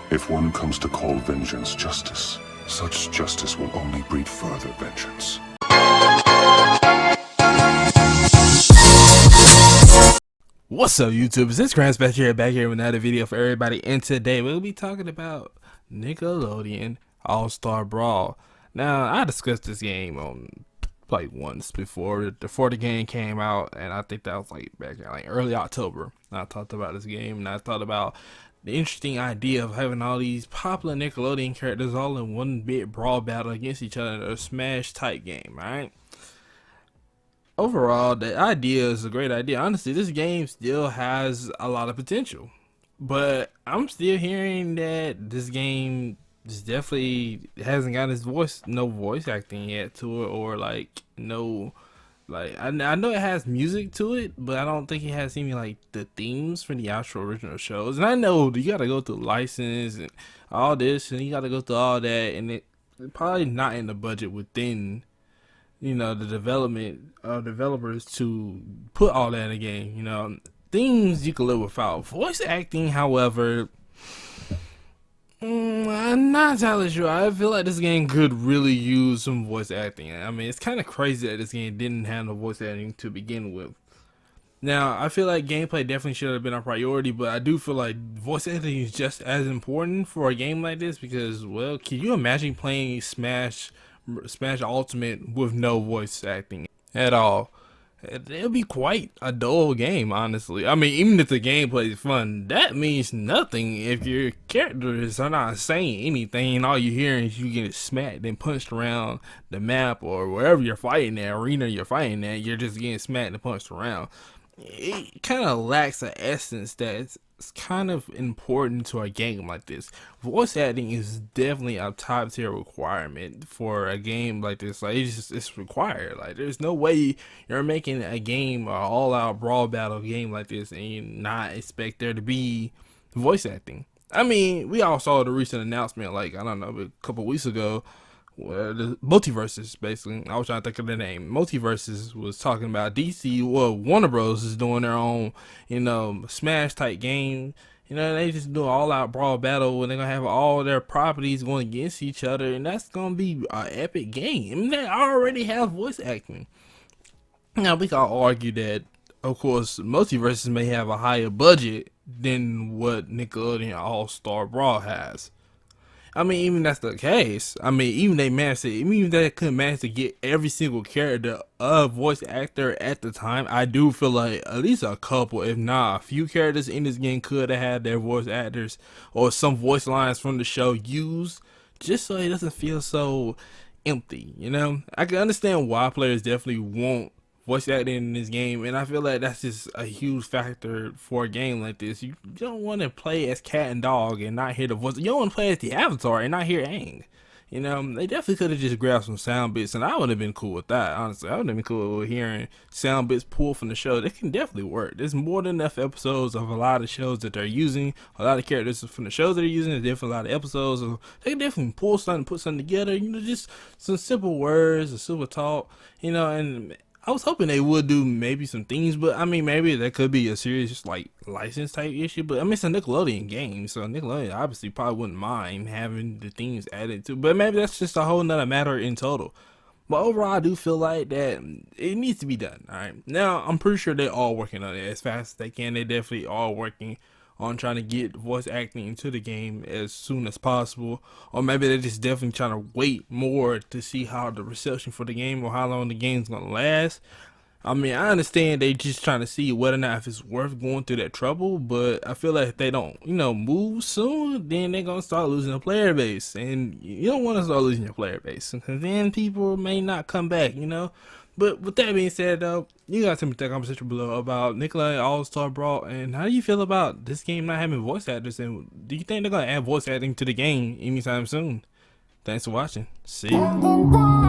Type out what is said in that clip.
If one comes to call vengeance justice, such justice will only breed further vengeance. What's up, YouTubers? It's CrownSpectro here, back here with another video for everybody, and today we'll be talking about Nickelodeon All-Star Brawl. Now, I discussed this game on like once before the game came out, and I think that was like back in like early October. I talked about this game, and I thought about the interesting idea of having all these popular Nickelodeon characters all in one big brawl battle against each other in a Smash type game, right? Overall, the idea is a great idea. Honestly, this game still has a lot of potential, but I'm still hearing that this game just definitely hasn't got no voice acting yet to it, or like no, like I know it has music to it, but I don't think it has any like the themes for the actual original shows. And I know you got to go through license and all this, and you got to go through all that, and it probably not in the budget within the developers to put all that in a game. Things you can live without. Voice acting, however, I'm not entirely sure. I feel like this game could really use some voice acting. I mean, it's kind of crazy that this game didn't have no voice acting to begin with. Now, I feel like gameplay definitely should have been a priority, but I do feel like voice acting is just as important for a game like this because, well, can you imagine playing Smash Ultimate with no voice acting at all? It'll be quite a dull game, honestly. I mean, even if the gameplay is fun, that means nothing if your characters are not saying anything and all you hear is you get smacked and punched around the map or wherever you're fighting at, arena you're fighting at, you're just getting smacked and punched around. It kind of lacks an essence that's kind of important to a game like this. Voice acting is definitely a top tier requirement for a game like this. Like it's required. Like there's no way you're making a game, an all-out brawl battle game like this, and you not expect there to be voice acting. I mean, we all saw the recent announcement, like I don't know, a couple weeks ago. Well, the Multiverses, basically. I was trying to think of the name. Multiverses was talking about DC. Well, Warner Bros is doing their own, Smash type game. They just do an all-out brawl battle, and they're gonna have all their properties going against each other, and that's gonna be an epic game. I mean, they already have voice acting. Now we can all argue that, of course, Multiverses may have a higher budget than what Nickelodeon All-Star Brawl has. I mean, even that's the case. I mean, even if they couldn't manage to get every single character a voice actor at the time, I do feel like at least a couple, if not a few characters in this game could have had their voice actors or some voice lines from the show used, just so it doesn't feel so empty. I can understand why players definitely want voice acting in this game, and I feel like that's just a huge factor for a game like this. You don't want to play as cat and dog and not hear the voice. You don't want to play as the avatar and not hear Aang. They definitely could have just grabbed some sound bits, and I would have been cool with that. Honestly, I would have been cool with hearing sound bits pulled from the show. They can definitely work. There's more than enough episodes of a lot of shows that they're using, a lot of characters from the shows that they're using. There's definitely a lot of episodes. So they can definitely pull something, put something together. Just some simple words, a simple talk. And I was hoping they would do maybe some things, but I mean, maybe that could be a serious like license type issue. But I mean, it's a Nickelodeon game, so Nickelodeon obviously probably wouldn't mind having the things added to. But maybe that's just a whole nother matter in total. But overall, I do feel like that it needs to be done. All right, now I'm pretty sure they're all working on it as fast as they can. They definitely are working on trying to get voice acting into the game as soon as possible, or maybe they're just definitely trying to wait more to see how the reception for the game or how long the game's gonna last. I mean, I understand they just trying to see whether or not if it's worth going through that trouble, but I feel like if they don't, move soon, then they're gonna start losing a player base, and you don't want to start losing your player base, because then people may not come back. But with that being said, though, you guys tell me the comment section below about Nickelodeon All-Star Brawl, and how do you feel about this game not having voice actors, and do you think they're gonna add voice acting to the game anytime soon? Thanks for watching. See you.